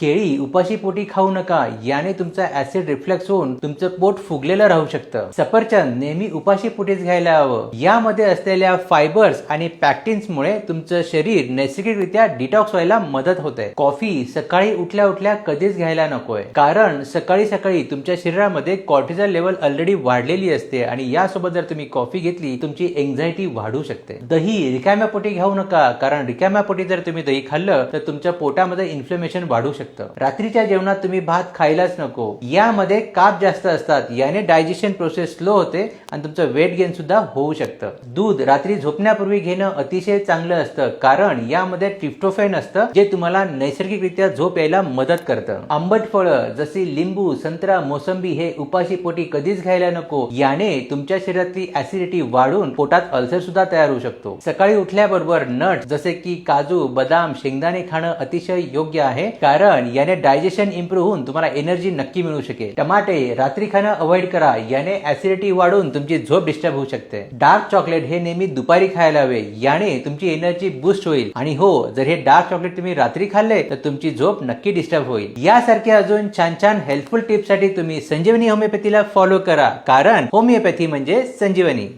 केळी उपाशीपोटी खाऊ नका, याने तुमचा ऍसिड रिफ्लेक्स होऊन तुमचं पोट फुगलेलं राहू शकतं. सफरचंद नेहमी उपाशीपोटीच घ्यायला हवं. यामध्ये असलेल्या फायबर्स आणि पॅक्टिन्समुळे तुमचं शरीर नैसर्गिकरित्या डिटॉक्स व्हायला मदत होते. कॉफी सकाळी उठल्या उठल्या कधीच घ्यायला नकोय, कारण सकाळी सकाळी तुमच्या शरीरामध्ये कॉर्टिझॉल लेवल ऑलरेडी वाढलेली असते आणि यासोबत जर तुम्ही कॉफी घेतली तुमची एन्झायटी वाढू शकते. दही रिकाम्या पोटी खाऊ नका, कारण रिकाम्या पोटी जर तुम्ही दही खाल्लं तर तुमच्या पोटामध्ये इन्फ्लेमेशन वाढू शकतं. रात्रीच्या जेवणात तुम्ही भात खायलाच नको. यामध्ये कार्ब जास्त असतात, याने डायजेशन प्रोसेस स्लो होते आणि तुमचं वेट गेन सुद्धा होऊ शकतं. दूध रात्री झोपण्यापूर्वी घेणं अतिशय चांगलं असतं, कारण यामध्ये ट्रिप्टोफॅन असतं, जे तुम्हाला नैसर्गिकरित्या झोप यायला मदत करतं. आंबट फळं जशी लिंबू, संत्रा, मोसंबी हे उपाशी पोटी कधीच घ्यायला नको. याने तुमच्या शरीरातली ऍसिडिटी वाढून पोटात अल्सर सुद्धा तयार होऊ शकतो. सकाळी उठल्याबरोबर नट्स जसे की काजू, बदाम, शेंगदाणे खाणं अतिशय योग्य आहे, कारण याने डायजेशन इम्प्रूव्ह होऊन तुम्हाला एनर्जी नक्की मिळू शकेल. टमाटे रात्री खाणं अवॉइड करा, याने ऍसिडिटी वाढून तुमची झोप डिस्टर्ब होऊ शकते. डार्क चॉकलेट हे नेहमी दुपारी खायला हवे, याने तुमची एनर्जी बूस्ट होईल. आणि हो, जर हे डार्क चॉकलेट तुम्ही रात्री खाल्ले तर तुमची झोप नक्की डिस्टर्ब होईल. यासारख्या अजून छान छान हेल्पफुल टिप्स साठी तुम्ही संजीवनी होमिओपॅथीला फॉलो करा, कारण होमिओपॅथी म्हणजे संजीवनी.